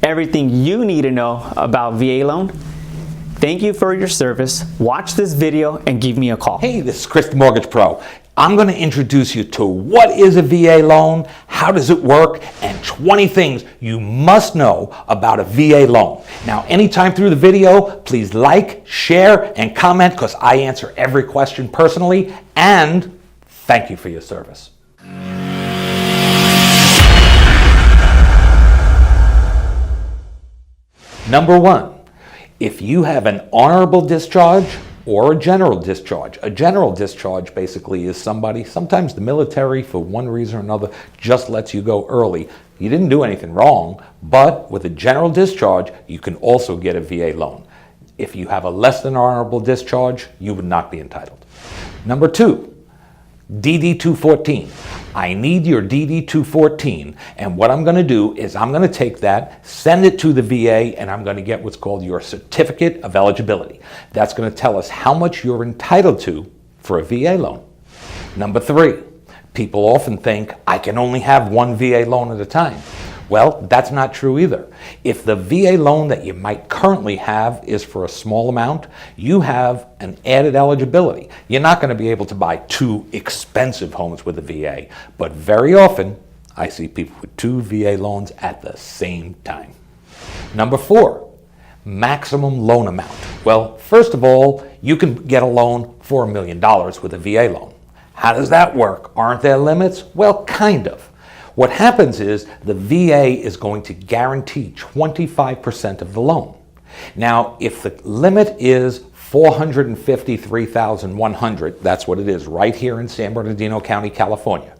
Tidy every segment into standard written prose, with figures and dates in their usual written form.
everything you need to know about VA loan. Thank you for your service. Watch this video and give me a call. Hey, this is Chris the Mortgage Pro. I'm going to introduce you to what is a VA loan, how does it work, and 20 things you must know about a VA loan. Now, anytime through the video, please like, share, and comment because I answer every question personally, and thank you for your service. Number one, if you have an honorable discharge or a general discharge. A general discharge basically is somebody, sometimes the military for one reason or another just lets you go early. You didn't do anything wrong, but with a general discharge, you can also get a VA loan. If you have a less than honorable discharge, you would not be entitled. Number two, DD-214. I need your DD-214, and what I'm going to do is I'm going to take that, send it to the VA, and I'm going to get what's called your certificate of eligibility. That's going to tell us how much you're entitled to for a VA loan. Number three, people often think I can only have one VA loan at a time. Well, that's not true either. If the VA loan that you might currently have is for a small amount, you have an added eligibility. You're not going to be able to buy two expensive homes with a VA, but very often I see people with two VA loans at the same time. Number four, maximum loan amount. Well, first of all, you can get a loan for $1 million with a VA loan. How does that work? Aren't there limits? Well, kind of. What happens is the VA is going to guarantee 25% of the loan. Now, if the limit is $453,100, that's what it is right here in San Bernardino County, California.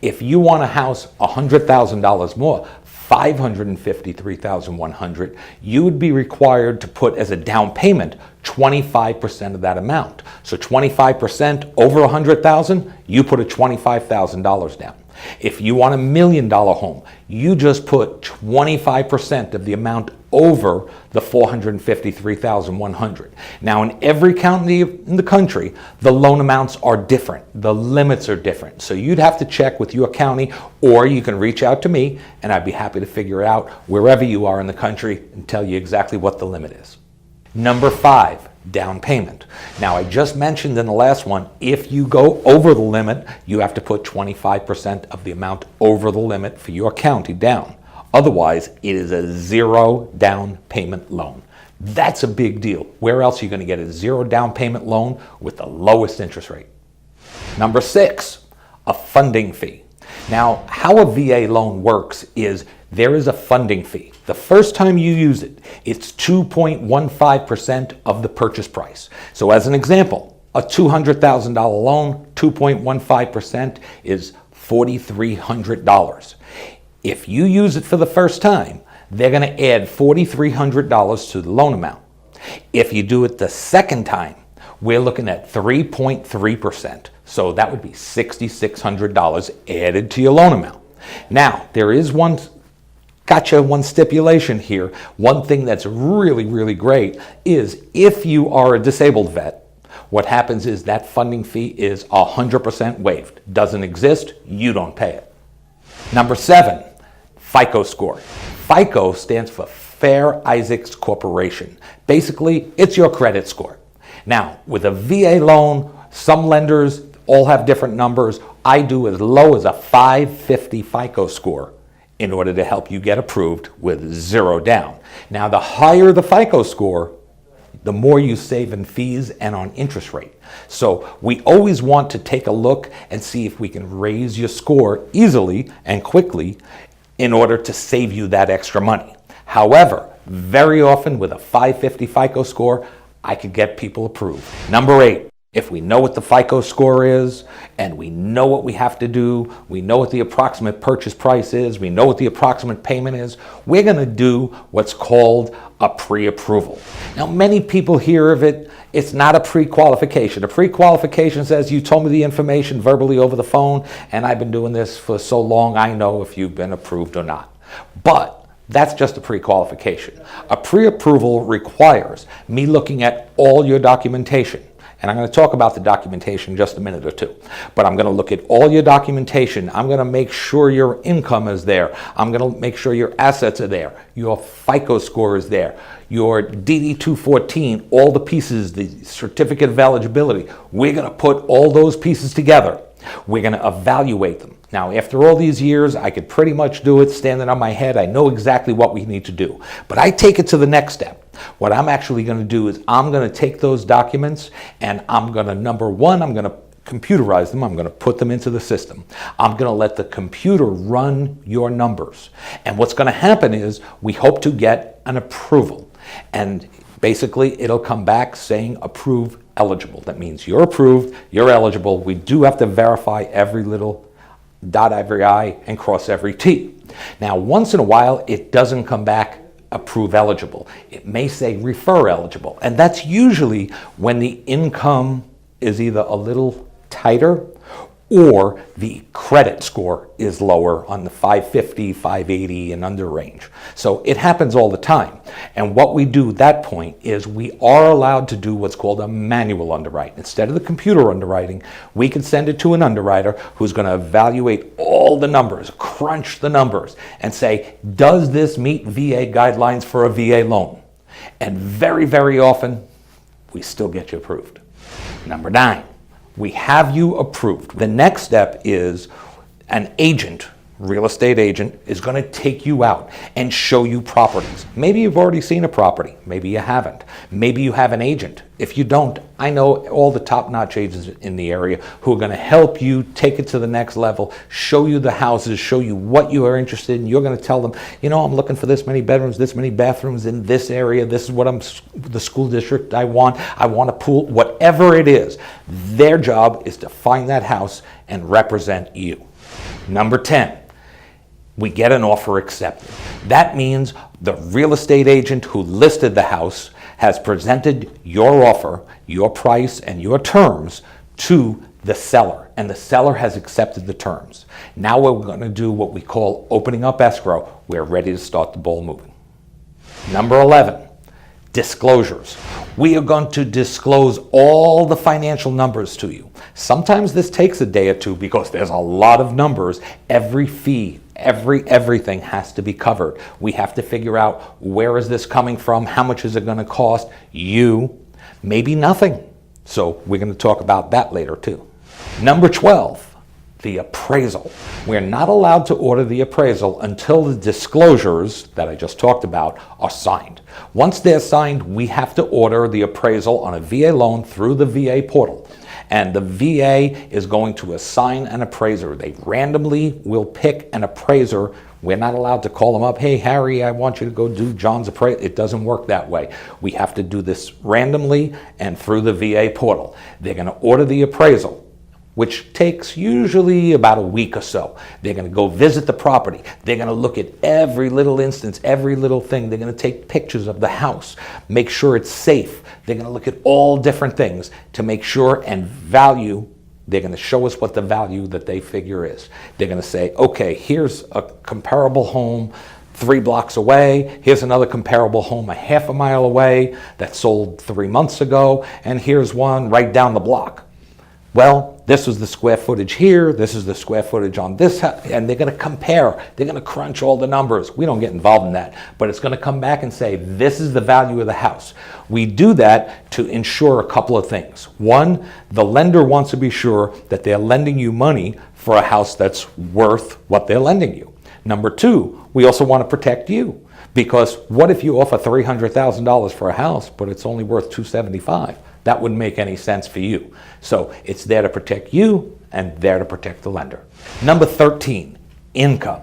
If you want a house $100,000 more, $553,100, you would be required to put as a down payment 25% of that amount. So 25% over $100,000, you put a $25,000 down. If you want $1 million home, you just put 25% of the amount over the $453,100. Now, in every county in the country, the loan amounts are different. The limits are different. So you'd have to check with your county, or you can reach out to me, and I'd be happy to figure out wherever you are in the country and tell you exactly what the limit is. Number five, down payment. Now, I just mentioned in the last one, if you go over the limit, you have to put 25% of the amount over the limit for your county down. Otherwise, it is a zero down payment loan. That's a big deal. Where else are you going to get a zero down payment loan with the lowest interest rate? Number six, a funding fee. Now, how a VA loan works is there is a funding fee. The first time you use it, it's 2.15% of the purchase price. So as an example, a $200,000 loan, 2.15% is $4,300. If you use it for the first time, they're going to add $4,300 to the loan amount. If you do it the second time, we're looking at 3.3%. So that would be $6,600 added to your loan amount. Now, there is one stipulation here. One thing that's really, really great is if you are a disabled vet, what happens is that funding fee is 100% waived. Doesn't exist, you don't pay it. Number seven, FICO score. FICO stands for Fair Isaacs Corporation. Basically, it's your credit score. Now, with a VA loan, some lenders all have different numbers. I do as low as a 550 FICO score in order to help you get approved with zero down. Now, the higher the FICO score, the more you save in fees and on interest rate. So we always want to take a look and see if we can raise your score easily and quickly in order to save you that extra money. However, very often with a 550 FICO score, I could get people approved. Number eight, if we know what the FICO score is and we know what we have to do, we know what the approximate purchase price is, we know what the approximate payment is, we're going to do what's called a pre-approval. Now, many people hear of it. It's not a pre-qualification. A pre-qualification says you told me the information verbally over the phone and I've been doing this for so long I know if you've been approved or not. But that's just a pre-qualification. A pre-approval requires me looking at all your documentation. And I'm going to talk about the documentation in just a minute or two. But I'm going to look at all your documentation. I'm going to make sure your income is there. I'm going to make sure your assets are there. Your FICO score is there. Your DD-214, all the pieces, the certificate of eligibility. We're going to put all those pieces together. We're going to evaluate them. Now, after all these years, I could pretty much do it standing on my head. I know exactly what we need to do. But I take it to the next step. What I'm actually going to do is I'm going to take those documents and I'm going to, number one, I'm going to computerize them. I'm going to put them into the system. I'm going to let the computer run your numbers. And what's going to happen is we hope to get an approval. And basically, it'll come back saying approve eligible. That means you're approved, you're eligible. We do have to verify every little dot every I and cross every T. Now, once in a while, it doesn't come back approve eligible. It may say refer eligible. And that's usually when the income is either a little tighter or the credit score is lower on the 550, 580 and under range. So it happens all the time. And what we do at that point is we are allowed to do what's called a manual underwrite. Instead of the computer underwriting, we can send it to an underwriter who's going to evaluate all the numbers, crunch the numbers, and say, does this meet VA guidelines for a VA loan? And very, very often, we still get you approved. Number 9. We have you approved. The next step is an agent, real estate agent, is going to take you out and show you properties. Maybe you've already seen a property. Maybe you haven't. Maybe you have an agent. If you don't, I know all the top-notch agents in the area who are going to help you take it to the next level, show you the houses, show you what you are interested in. You're going to tell them, you know, I'm looking for this many bedrooms, this many bathrooms in this area. This is what the school district I want. I want a pool, whatever it is. Their job is to find that house and represent you. Number 10. We get an offer accepted. That means the real estate agent who listed the house has presented your offer, your price, and your terms to the seller, and the seller has accepted the terms. Now we're going to do what we call opening up escrow. We're ready to start the ball moving. Number 11, disclosures. We are going to disclose all the financial numbers to you. Sometimes this takes a day or two because there's a lot of numbers. Every fee, everything has to be covered. We have to figure out where is this coming from, how much is it going to cost you, maybe nothing. So we're going to talk about that later too. Number 12, the appraisal. We're not allowed to order the appraisal until the disclosures that I just talked about are signed. Once they're signed, we have to order the appraisal on a VA loan through the VA portal. And the VA is going to assign an appraiser. They randomly will pick an appraiser. We're not allowed to call them up, hey, Harry, I want you to go do John's appraisal. It doesn't work that way. We have to do this randomly and through the VA portal. They're going to order the appraisal, which takes usually about a week or so. They're going to go visit the property. They're going to look at every little instance, every little thing. They're going to take pictures of the house, make sure it's safe. They're going to look at all different things to make sure and value. They're going to show us what the value that they figure is. They're going to say, okay, here's a comparable home 3 blocks away. Here's another comparable home a half a mile away that sold 3 months ago. And here's one right down the block. Well, this was the square footage here, this is the square footage on this house, and they're going to compare, they're going to crunch all the numbers. We don't get involved in that, but it's going to come back and say, this is the value of the house. We do that to ensure a couple of things. One, the lender wants to be sure that they're lending you money for a house that's worth what they're lending you. Number 2, we also want to protect you, because what if you offer $300,000 for a house, but it's only worth $275,000? That wouldn't make any sense for you. So it's there to protect you and there to protect the lender. Number 13, income.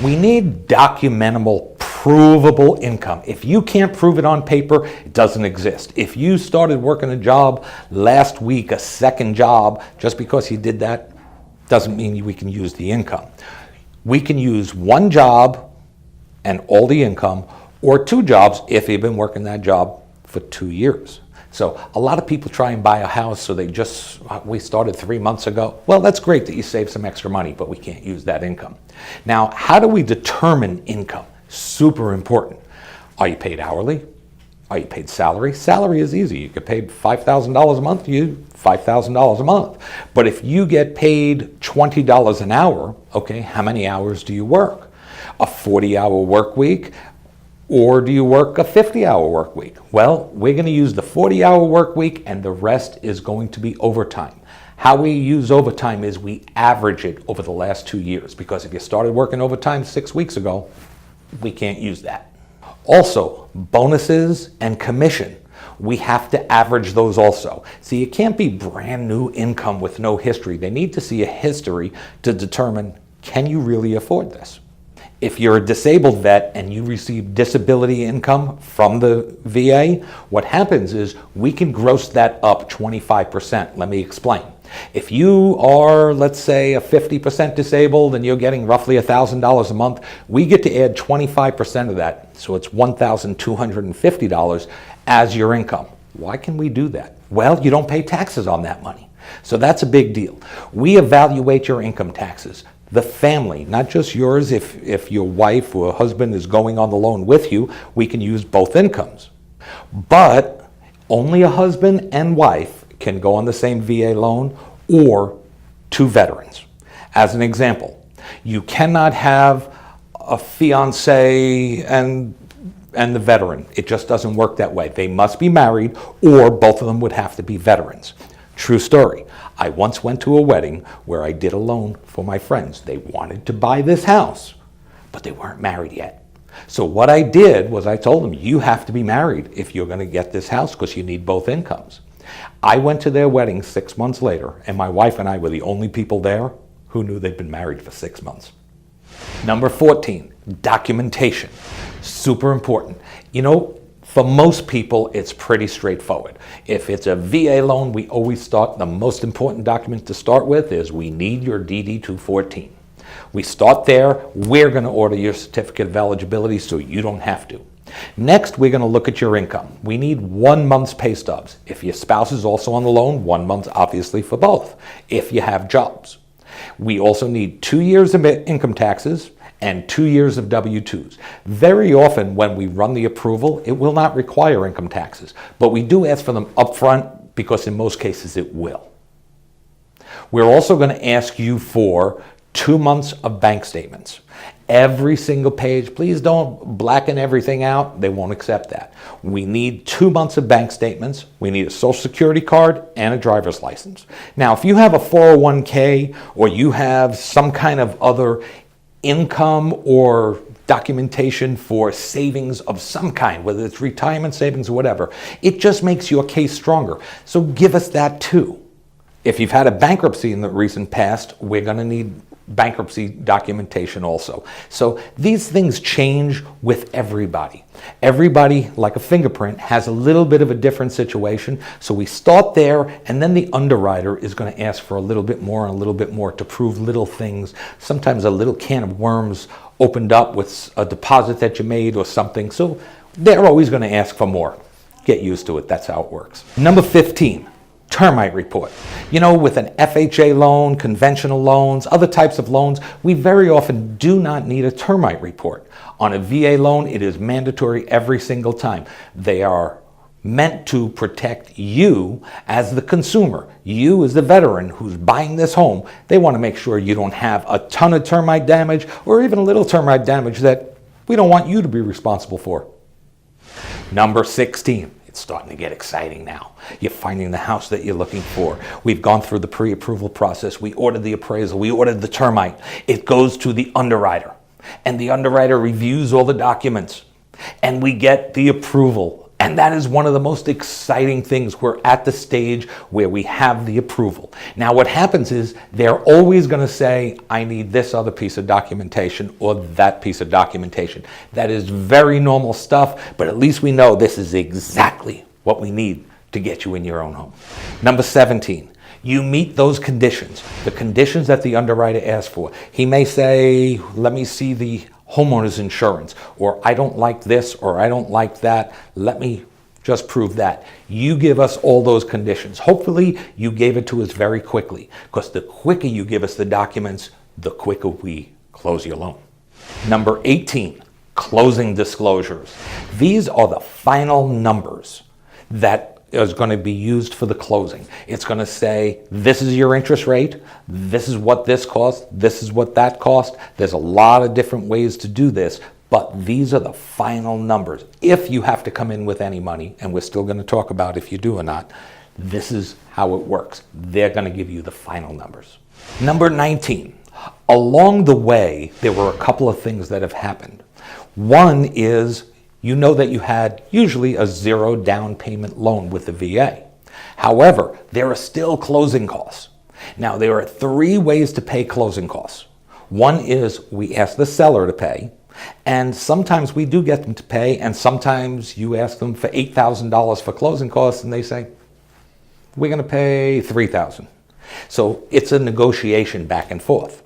We need documentable, provable income. If you can't prove it on paper, it doesn't exist. If you started working a job last week, a second job, just because you did that, doesn't mean we can use the income. We can use one job and all the income, or 2 jobs if you've been working that job for 2 years. So a lot of people try and buy a house, so we started 3 months ago. Well, that's great that you save some extra money, but we can't use that income. Now, how do we determine income? Super important. Are you paid hourly? Are you paid salary? Salary is easy. You get paid $5,000 a month, you $5,000 a month. But if you get paid $20 an hour, okay, how many hours do you work? A 40-hour work week, or do you work a 50-hour work week? Well, we're going to use the 40-hour work week, and the rest is going to be overtime. How we use overtime is we average it over the last 2 years, because if you started working overtime 6 weeks ago, we can't use that. Also, bonuses and commission, we have to average those also. See, it can't be brand new income with no history. They need to see a history to determine, can you really afford this? If you're a disabled vet and you receive disability income from the VA, what happens is we can gross that up 25%. Let me explain. If you are, let's say, a 50% disabled and you're getting roughly $1,000 a month, we get to add 25% of that. So it's $1,250 as your income. Why can we do that? Well, you don't pay taxes on that money. So that's a big deal. We evaluate your income taxes. The family, not just yours. If your wife or husband is going on the loan with you, we can use both incomes. But only a husband and wife can go on the same VA loan, or two veterans. As an example, you cannot have a fiance and the veteran. It just doesn't work that way. They must be married, or both of them would have to be veterans. True story. I once went to a wedding where I did a loan for my friends. They wanted to buy this house, but they weren't married yet. So what I did was I told them, you have to be married if you're going to get this house, because you need both incomes. I went to their wedding 6 months later, and my wife and I were the only people there who knew they'd been married for 6 months. Number 14, documentation. Super important. You know, for most people, it's pretty straightforward. If it's a VA loan, we always start, the most important document to start with is we need your DD-214. We start there. We're going to order your certificate of eligibility so you don't have to. Next, we're going to look at your income. We need 1 month's pay stubs. If your spouse is also on the loan, 1 month obviously for both, if you have jobs. We also need 2 years of income taxes and 2 years of W-2s. Very often when we run the approval, it will not require income taxes, but we do ask for them upfront because in most cases it will. We're also going to ask you for 2 months of bank statements. Every single page, please don't blacken everything out. They won't accept that. We need 2 months of bank statements. We need a social security card and a driver's license. Now, if you have a 401k or you have some kind of other income or documentation for savings of some kind, whether it's retirement savings or whatever, it just makes your case stronger. So give us that too. If you've had a bankruptcy in the recent past, we're going to need bankruptcy documentation also. So these things change with everybody. Everybody, like a fingerprint, has a little bit of a different situation. So we start there, and then the underwriter is going to ask for a little bit more and a little bit more to prove little things. Sometimes a little can of worms opened up with a deposit that you made or something. So they're always going to ask for more. Get used to it. That's how it works. Number 15. Termite report. You know, with an FHA loan, conventional loans, other types of loans, we very often do not need a termite report. On a VA loan, it is mandatory every single time. They are meant to protect you as the consumer. You as the veteran who's buying this home, they want to make sure you don't have a ton of termite damage or even a little termite damage that we don't want you to be responsible for. Number 16. It's starting to get exciting now. You're finding the house that you're looking for. We've gone through the pre-approval process. We ordered the appraisal. We ordered the termite. It goes to the underwriter, and the underwriter reviews all the documents, and we get the approval. And that is one of the most exciting things. We're at the stage where we have the approval. Now what happens is they're always going to say, I need this other piece of documentation or that piece of documentation. That is very normal stuff, but at least we know this is exactly what we need to get you in your own home. Number 17. You meet those conditions, the conditions that the underwriter asks for. He may say, let me see the homeowner's insurance, or I don't like this, or I don't like that. Let me just prove that. You give us all those conditions. Hopefully you gave it to us very quickly, because the quicker you give us the documents, the quicker we close your loan. Number 18, closing disclosures. These are the final numbers that is going to be used for the closing. It's going to say, this is your interest rate, this is what this cost, this is what that cost. There's a lot of different ways to do this, but these are the final numbers. If you have to come in with any money, and we're still going to talk about if you do or not, this is how it works. They're going to give you the final numbers. Number 19. Along the way, there were a couple of things that have happened. One is, you know that you had usually a 0 down payment loan with the VA. However, there are still closing costs. Now, there are 3 ways to pay closing costs. One is we ask the seller to pay, and sometimes we do get them to pay, and sometimes you ask them for $8,000 for closing costs, and they say, we're going to pay $3,000. So it's a negotiation back and forth.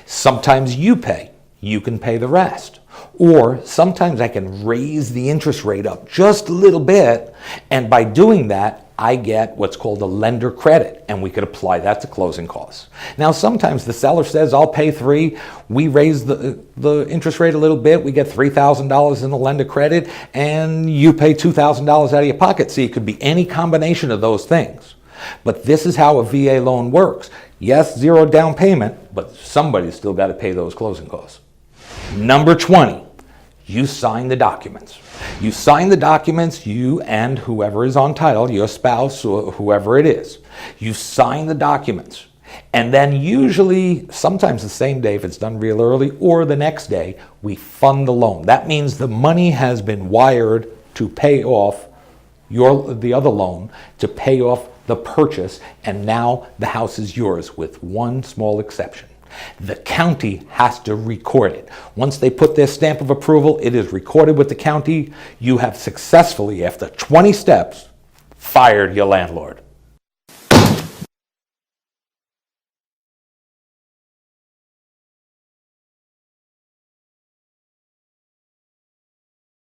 Sometimes you pay, you can pay the rest. Or sometimes I can raise the interest rate up just a little bit, and by doing that, I get what's called a lender credit, and we could apply that to closing costs. Now, sometimes the seller says, I'll pay $3,000, we raise the interest rate a little bit, we get $3,000 in the lender credit, and you pay $2,000 out of your pocket. See, it could be any combination of those things. But this is how a VA loan works. Yes, 0 down payment, but somebody's still got to pay those closing costs. Number 20, you sign the documents. You sign the documents, you and whoever is on title, your spouse or whoever it is. You sign the documents. And then usually, sometimes the same day if it's done real early, or the next day, we fund the loan. That means the money has been wired to pay off the other loan, to pay off the purchase, and now the house is yours, with one small exception. The county has to record it. Once they put their stamp of approval, it is recorded with the county. You have successfully, after 20 steps, fired your landlord.